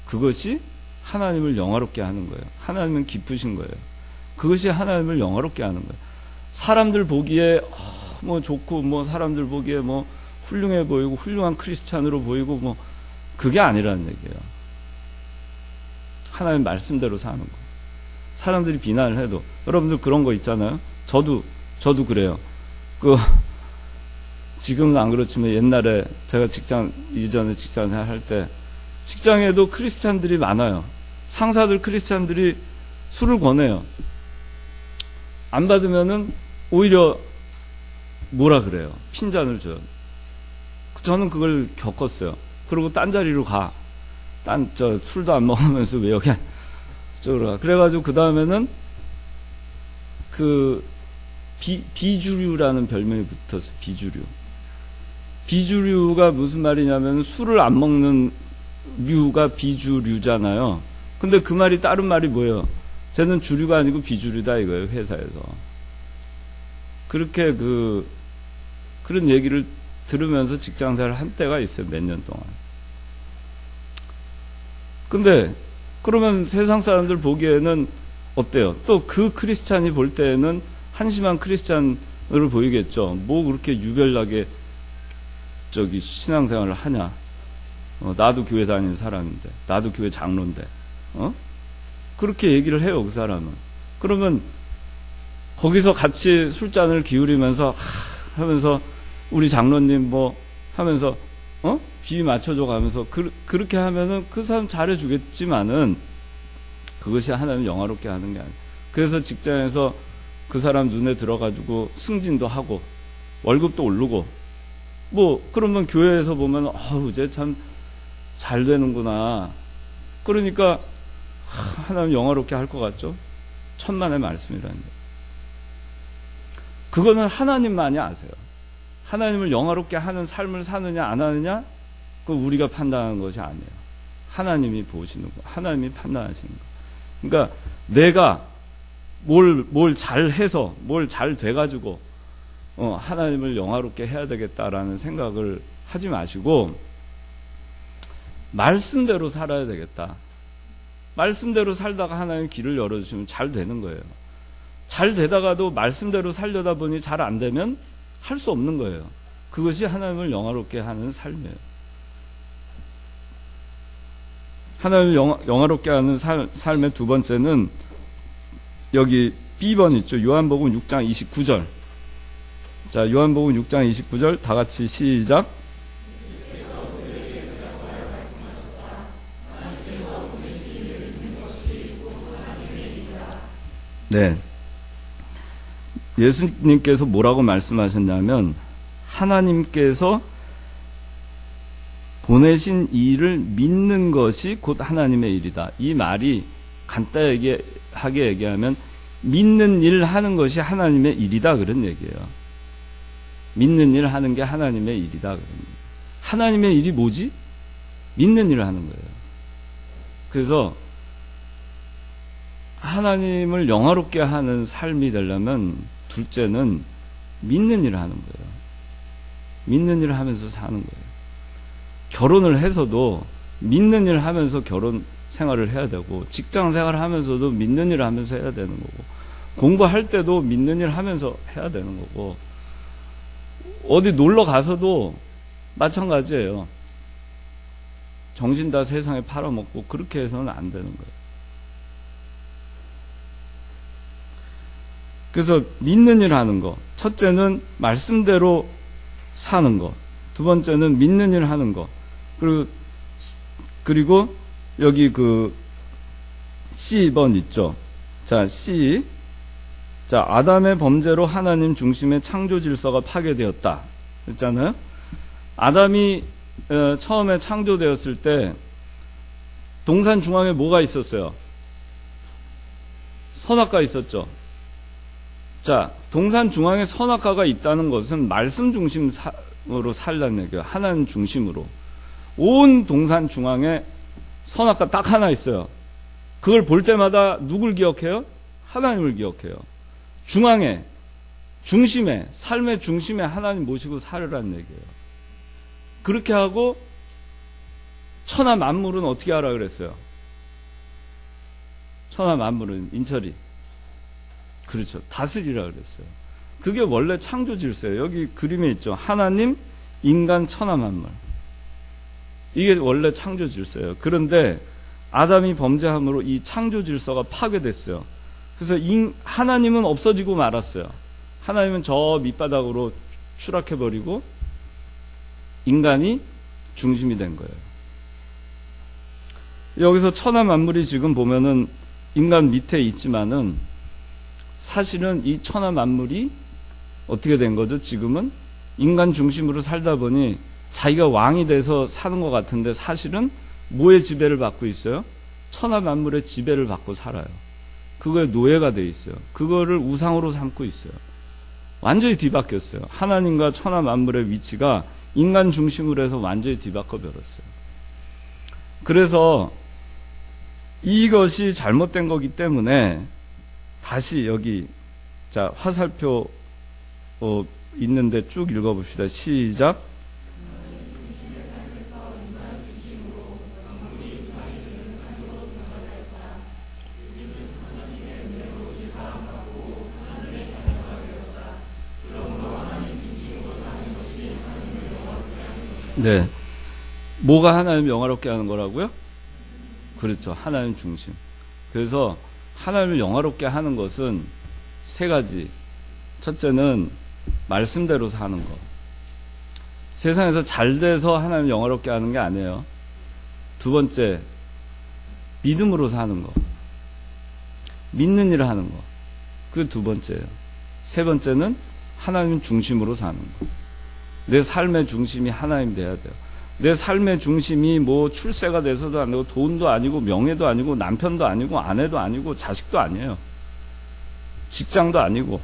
그것이 하나님을 영화롭게 하는 거예요. 하나님은 기쁘신 거예요. 그것이 하나님을 영화롭게 하는 거예요. 사람들 보기에 뭐 좋고 뭐 사람들 보기에 뭐 훌륭해 보이고 훌륭한 크리스찬으로 보이고 뭐 그게 아니라는 얘기예요. 하나님 말씀대로 사는 거. 사람들이 비난을 해도 여러분들 그런 거 있잖아요. 저도 그래요. 지금은 안 그렇지만 옛날에 제가 이전에 직장 할 때 직장에도 크리스찬들이 많아요. 상사들 크리스찬들이 술을 권해요. 안 받으면은 오히려 뭐라 그래요. 핀잔을 줘요. 저는 그걸 겪었어요. 그리고 딴 자리로 가. 술도 안 먹으면서 왜 여기 저쪽으로 가. 그래가지고 그 다음에는 비주류라는 별명이 붙었어요. 비주류가 무슨 말이냐면 술을 안 먹는 류가 비주류잖아요. 근데 그 말이 다른 말이 뭐예요? 쟤는 주류가 아니고 비주류다 이거예요. 회사에서. 그렇게 그런 얘기를 들으면서 직장생활을 한 때가 있어요. 몇 년 동안. 근데 그러면 세상 사람들 보기에는 어때요? 또 그 크리스찬이 볼 때에는 한심한 크리스찬으로 보이겠죠. 뭐 그렇게 유별나게 신앙생활을 하냐? 나도 교회 다니는 사람인데, 나도 교회 장로인데, 그렇게 얘기를 해요, 그 사람은. 그러면 거기서 같이 술잔을 기울이면서 하면서 우리 장로님 뭐 하면서 비 맞춰줘 가면서 그렇게 하면은 그 사람 잘해주겠지만은 그것이 하나님 영화롭게 하는 게 아니에요. 그래서 직장에서 그 사람 눈에 들어가지고 승진도 하고 월급도 오르고 뭐 그러면 교회에서 보면 쟤 참 잘 되는구나. 그러니까 하나님 영화롭게 할 것 같죠? 천만의 말씀이라는 게. 그거는 하나님만이 아세요. 하나님을 영화롭게 하는 삶을 사느냐 안 하느냐 그건 우리가 판단하는 것이 아니에요. 하나님이 보시는 거, 하나님이 판단하시는 거. 그러니까 내가 뭘 잘해서 뭘 잘 돼가지고 하나님을 영화롭게 해야 되겠다라는 생각을 하지 마시고 말씀대로 살아야 되겠다. 말씀대로 살다가 하나님 길을 열어주시면 잘 되는 거예요. 잘 되다가도 말씀대로 살려다 보니 잘 안 되면 할 수 없는 거예요. 그것이 하나님을 영화롭게 하는 삶이에요. 하나님을 영화롭게 하는 삶의 두 번째는 여기 B번 있죠. 요한복음 6장 29절. 자, 요한복음 6장 29절 다 같이 시작. 네. 예수님께서 뭐라고 말씀하셨냐면 하나님께서 보내신 일을 믿는 것이 곧 하나님의 일이다. 이 말이 간단하게 얘기하면 믿는 일 하는 것이 하나님의 일이다 그런 얘기예요. 믿는 일 하는 게 하나님의 일이다 그런 얘기예요. 하나님의 일이 뭐지? 믿는 일을 하는 거예요. 그래서 하나님을 영화롭게 하는 삶이 되려면 둘째는 믿는 일을 하는 거예요. 믿는 일을 하면서 사는 거예요. 결혼을 해서도 믿는 일 하면서 결혼 생활을 해야 되고, 직장 생활을 하면서도 믿는 일을 하면서 해야 되는 거고, 공부할 때도 믿는 일 하면서 해야 되는 거고, 어디 놀러 가서도 마찬가지예요. 정신 다 세상에 팔아먹고 그렇게 해서는 안 되는 거예요. 그래서 믿는 일 하는 거, 첫째는 말씀대로 사는 거, 두 번째는 믿는 일 하는 거, 그리고 여기 그 C번 있죠. 자, C. 자, 아담의 범죄로 하나님 중심의 창조 질서가 파괴되었다 했잖아요. 아담이 처음에 창조되었을 때 동산 중앙에 뭐가 있었어요? 선악과 있었죠. 자, 동산 중앙에 선악과가 있다는 것은 말씀 중심으로 살라는 얘기예요. 하나님 중심으로. 온 동산 중앙에 선악과 딱 하나 있어요. 그걸 볼 때마다 누굴 기억해요? 하나님을 기억해요. 중앙에, 중심에, 삶의 중심에 하나님 모시고 살으라는 얘기예요. 그렇게 하고 천하 만물은 어떻게 하라 그랬어요? 천하 만물은 인철이, 그렇죠, 다스리라 그랬어요. 그게 원래 창조 질서예요. 여기 그림에 있죠. 하나님, 인간, 천하 만물. 이게 원래 창조 질서예요. 그런데 아담이 범죄함으로 이 창조 질서가 파괴됐어요. 그래서 하나님은 없어지고 말았어요. 하나님은 저 밑바닥으로 추락해버리고 인간이 중심이 된 거예요. 여기서 천하 만물이 지금 보면은 인간 밑에 있지만은 사실은 이 천하 만물이 어떻게 된 거죠? 지금은 인간 중심으로 살다 보니 자기가 왕이 돼서 사는 것 같은데 사실은 뭐의 지배를 받고 있어요? 천하 만물의 지배를 받고 살아요. 그거에 노예가 돼 있어요. 그거를 우상으로 삼고 있어요. 완전히 뒤바뀌었어요. 하나님과 천하 만물의 위치가 인간 중심으로 해서 완전히 뒤바꿔 버렸어요. 그래서 이것이 잘못된 거기 때문에 다시 여기 자 화살표 있는데 쭉 읽어봅시다. 시작. 네. 뭐가 하나님 영화롭게 하는 거라고요? 그렇죠. 하나님 중심. 그래서 하나님을 영화롭게 하는 것은 세 가지. 첫째는 말씀대로 사는 거. 세상에서 잘 돼서 하나님을 영화롭게 하는 게 아니에요. 두 번째, 믿음으로 사는 거. 믿는 일을 하는 거. 그게 두 번째예요. 세 번째는 하나님 중심으로 사는 거. 내 삶의 중심이 하나님 돼야 돼요. 내 삶의 중심이 뭐 출세가 돼서도 안 되고 돈도 아니고 명예도 아니고 남편도 아니고 아내도 아니고 자식도 아니에요. 직장도 아니고.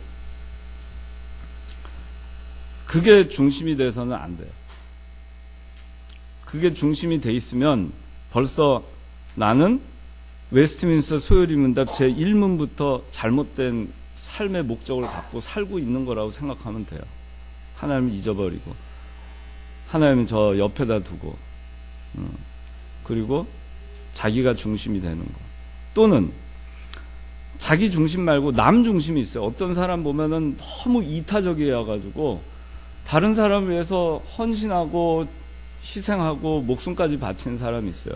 그게 중심이 돼서는 안 돼요. 그게 중심이 돼 있으면 벌써 나는 웨스트민스터 소요리문답 제1문부터 잘못된 삶의 목적을 갖고 살고 있는 거라고 생각하면 돼요. 하나님을 잊어버리고 하나님은 저 옆에다 두고 그리고 자기가 중심이 되는 거. 또는 자기 중심 말고 남 중심이 있어요. 어떤 사람 보면은 너무 이타적이어가지고 다른 사람을 위해서 헌신하고 희생하고 목숨까지 바치는 사람이 있어요.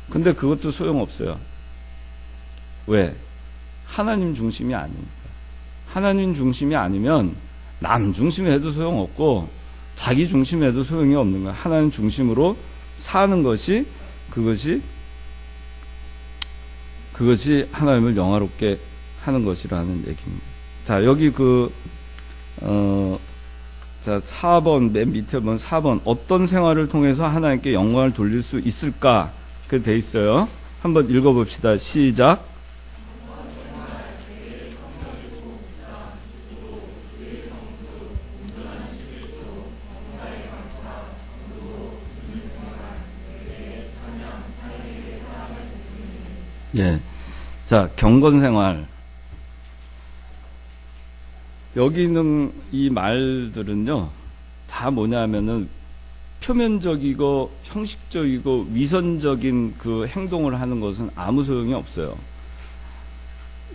근데 그것도 소용없어요. 왜? 하나님 중심이 아니니까. 하나님 중심이 아니면 남 중심이 해도 소용없고 자기 중심이 해도 소용이 없는 거야. 하나님 중심으로 사는 것이 그것이 하나님을 영화롭게 하는 것이라는 얘기입니다. 자, 여기 자, 4번, 맨 밑에 보면 4번. 어떤 생활을 통해서 하나님께 영광을 돌릴 수 있을까? 그렇게 돼 있어요. 한번 읽어봅시다. 시작. 예. 자, 경건생활. 여기 있는 이 말들은요, 다 뭐냐면은 표면적이고 형식적이고 위선적인 그 행동을 하는 것은 아무 소용이 없어요.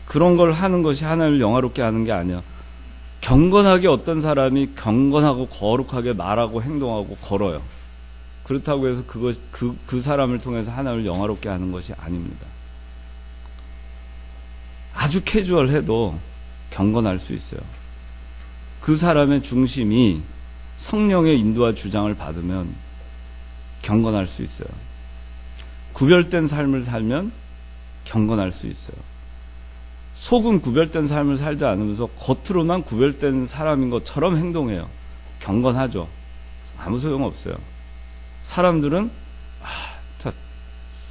그런 걸 하는 것이 하나님을 영화롭게 하는 게 아니야. 경건하게 어떤 사람이 경건하고 거룩하게 말하고 행동하고 걸어요. 그렇다고 해서 그 사람을 통해서 하나님을 영화롭게 하는 것이 아닙니다. 아주 캐주얼해도 경건할 수 있어요. 그 사람의 중심이 성령의 인도와 주장을 받으면 경건할 수 있어요. 구별된 삶을 살면 경건할 수 있어요. 속은 구별된 삶을 살지 않으면서 겉으로만 구별된 사람인 것처럼 행동해요. 경건하죠. 아무 소용없어요. 사람들은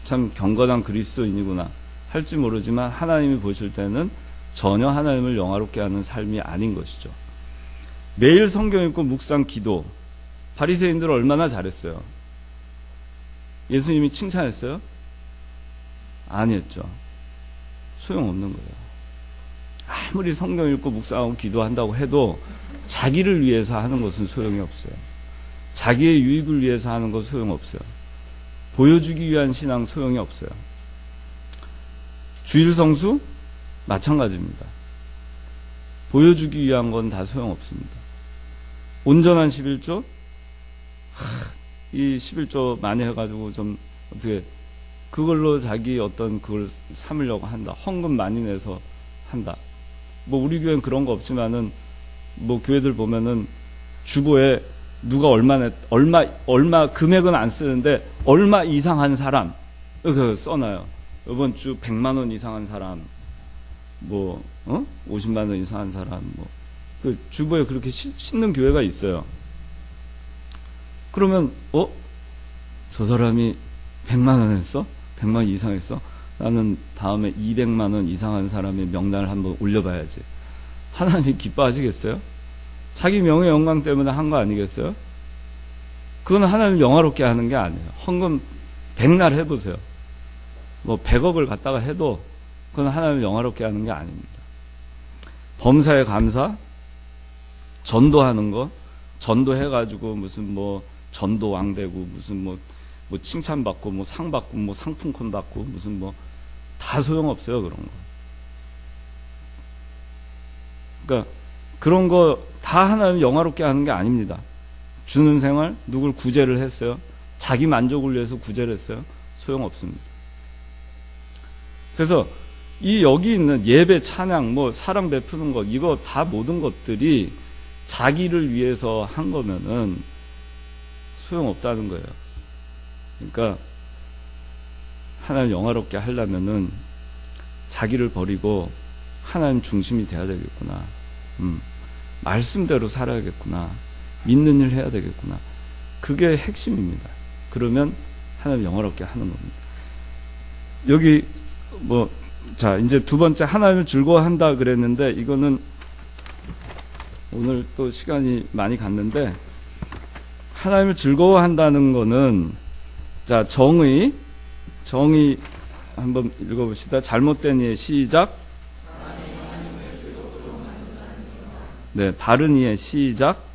참 경건한 그리스도인이구나 할지 모르지만 하나님이 보실 때는 전혀 하나님을 영화롭게 하는 삶이 아닌 것이죠. 매일 성경 읽고 묵상 기도. 바리새인들 얼마나 잘했어요? 예수님이 칭찬했어요? 아니었죠. 소용없는 거예요. 아무리 성경 읽고 묵상하고 기도한다고 해도 자기를 위해서 하는 것은 소용이 없어요. 자기의 유익을 위해서 하는 것 소용없어요. 보여주기 위한 신앙 소용이 없어요. 주일 성수 마찬가지입니다. 보여주기 위한 건 다 소용없습니다. 온전한 11조 이 11조 많이 해가지고 좀 어떻게 그걸로 자기 어떤 그걸 삼으려고 한다. 헌금 많이 내서 한다. 뭐 우리 교회는 그런 거 없지만은 뭐 교회들 보면은 주보에 누가 얼마 금액은 안 쓰는데 얼마 이상 한 사람 이렇게 써놔요. 이번 주 100만 원 이상 한 사람, 50만 원 이상 한 사람, 그 주보에 그렇게 싣는 교회가 있어요. 그러면 저 사람이 100만 원 했어? 100만 원 이상 했어? 나는 다음에 200만 원 이상 한 사람의 명단을 한번 올려봐야지. 하나님이 기뻐하시겠어요? 자기 명예 영광 때문에 한 거 아니겠어요? 그건 하나님을 영화롭게 하는 게 아니에요. 헌금 100날 해보세요. 100억을 갖다가 해도 그건 하나님을 영화롭게 하는 게 아닙니다. 범사에 감사, 전도하는 거, 전도해가지고 무슨 전도왕 되고 무슨 칭찬받고 상 받고 상품권 받고 무슨 다 소용없어요. 그런 거. 그러니까 그런 거 다 하나님 영화롭게 하는 게 아닙니다. 주는 생활, 누굴 구제를 했어요? 자기 만족을 위해서 구제를 했어요? 소용없습니다. 그래서 여기 있는 예배, 찬양, 사랑 베푸는 것, 이거 다 모든 것들이 자기를 위해서 한 거면은 소용없다는 거예요. 그러니까 하나님 영화롭게 하려면은 자기를 버리고 하나님 중심이 돼야 되겠구나. 말씀대로 살아야겠구나. 믿는 일 해야 되겠구나. 그게 핵심입니다. 그러면 하나님 영화롭게 하는 겁니다. 여기 이제 두 번째 하나님을 즐거워한다 그랬는데 이거는 오늘 또 시간이 많이 갔는데 하나님을 즐거워한다는 거는 정의 한번 읽어봅시다. 잘못된 이의 시작. 네, 바른 이의 시작.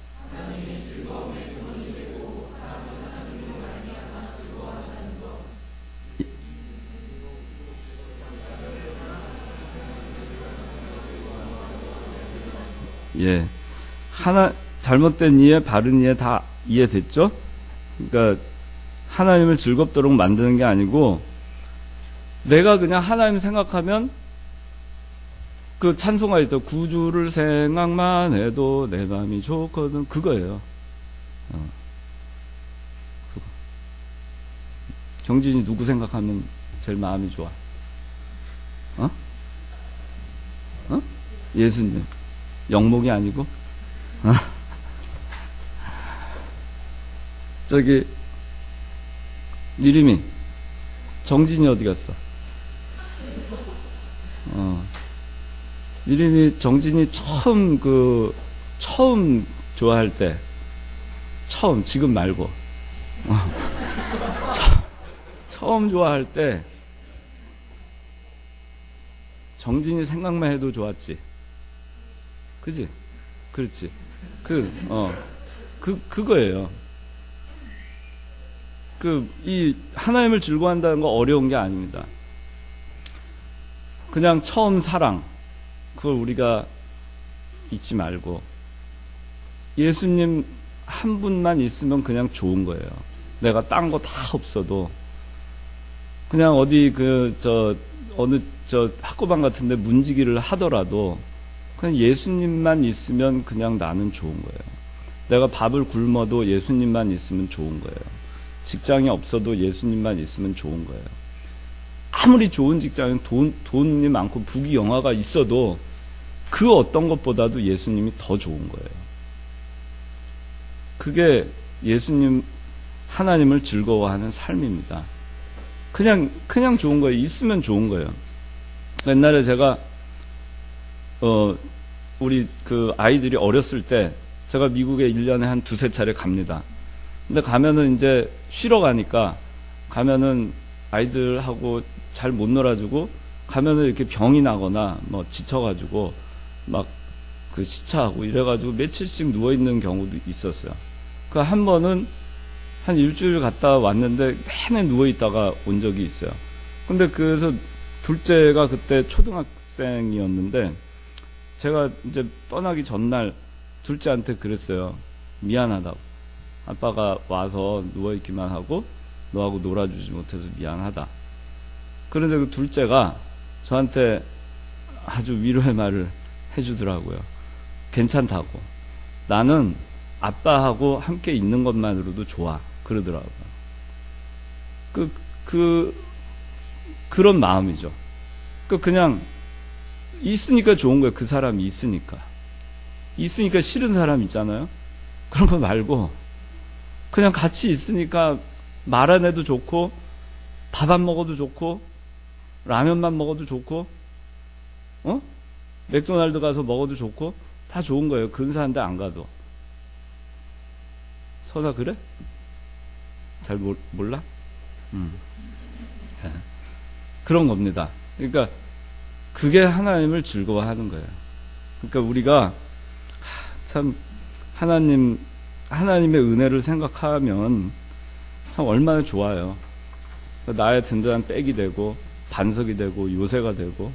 예. 잘못된 이해, 바른 이해 다 이해됐죠? 그러니까 하나님을 즐겁도록 만드는 게 아니고 내가 그냥 하나님 생각하면 그 찬송가 있죠. 구주를 생각만 해도 내 마음이 좋거든. 그거예요. 그거. 경진이 누구 생각하면 제일 마음이 좋아? 예수님. 영목이 아니고? 이름이 정진이 어디 갔어? 이름이 정진이 처음 좋아할 때, 지금 말고, 처음 좋아할 때, 정진이 생각만 해도 좋았지. 그지? 그렇지. 그거예요. 이 하나님을 즐거워한다는 거 어려운 게 아닙니다. 그냥 처음 사랑, 그걸 우리가 잊지 말고, 예수님 한 분만 있으면 그냥 좋은 거예요. 내가 딴 거 다 없어도, 그냥 어디 어느 학고방 같은데 문지기를 하더라도, 그냥 예수님만 있으면 그냥 나는 좋은 거예요. 내가 밥을 굶어도 예수님만 있으면 좋은 거예요. 직장이 없어도 예수님만 있으면 좋은 거예요. 아무리 좋은 직장은 돈이 많고 부귀영화가 있어도 그 어떤 것보다도 예수님이 더 좋은 거예요. 그게 예수님, 하나님을 즐거워하는 삶입니다. 그냥 좋은 거예요. 있으면 좋은 거예요. 옛날에 제가 우리 아이들이 어렸을 때 제가 미국에 1년에 한 두세 차례 갑니다. 근데 가면은 이제 쉬러 가니까 가면은 아이들하고 잘 못 놀아주고 가면은 이렇게 병이 나거나 뭐 지쳐가지고 막 시차하고 이래가지고 며칠씩 누워있는 경우도 있었어요. 한 번은 한 일주일 갔다 왔는데 맨날 누워있다가 온 적이 있어요. 근데 그래서 둘째가 그때 초등학생이었는데 제가 이제 떠나기 전날 둘째한테 그랬어요. 미안하다고. 아빠가 와서 누워있기만 하고 너하고 놀아주지 못해서 미안하다. 그런데 그 둘째가 저한테 아주 위로의 말을 해주더라고요. 괜찮다고. 나는 아빠하고 함께 있는 것만으로도 좋아. 그러더라고요. 그런 마음이죠. 그냥 있으니까 좋은 거예요. 그 사람이 있으니까. 있으니까 싫은 사람 있잖아요. 그런 거 말고 그냥 같이 있으니까 말 안 해도 좋고 밥 안 먹어도 좋고 라면만 먹어도 좋고 맥도날드 가서 먹어도 좋고 다 좋은 거예요. 근사한데 안 가도. 선아 그래? 잘 몰라? 네. 그런 겁니다. 그러니까 그게 하나님을 즐거워하는 거예요. 그러니까 우리가 참 하나님의 은혜를 생각하면 참 얼마나 좋아요. 나의 든든한 백이 되고 반석이 되고 요새가 되고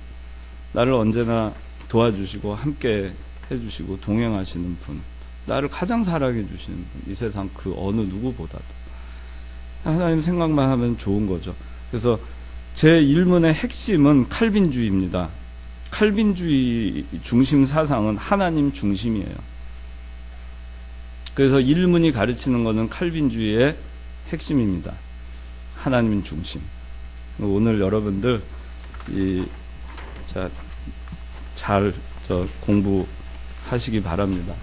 나를 언제나 도와주시고 함께 해주시고 동행하시는 분, 나를 가장 사랑해 주시는 분, 이 세상 그 어느 누구보다도 하나님 생각만 하면 좋은 거죠. 그래서 제 1문의 핵심은 칼빈주의입니다. 칼빈주의 중심 사상은 하나님 중심이에요. 그래서 1문이 가르치는 것은 칼빈주의의 핵심입니다. 하나님 중심. 오늘 여러분들 잘 공부하시기 바랍니다.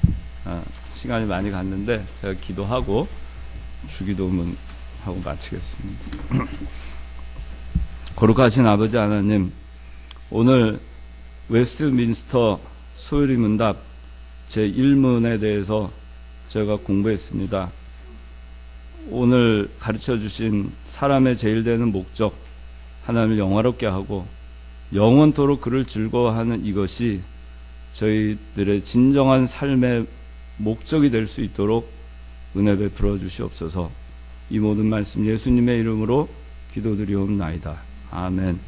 시간이 많이 갔는데 제가 기도하고 주기도문하고 마치겠습니다. 거룩하신 아버지 하나님, 오늘 웨스트민스터 소요리문답 제1문에 대해서 제가 공부했습니다. 오늘 가르쳐주신 사람의 제일 되는 목적, 하나님을 영화롭게 하고 영원토록 그를 즐거워하는 이것이 저희들의 진정한 삶의 목적이 될 수 있도록 은혜 베풀어 주시옵소서. 이 모든 말씀 예수님의 이름으로 기도드리옵나이다. 아멘.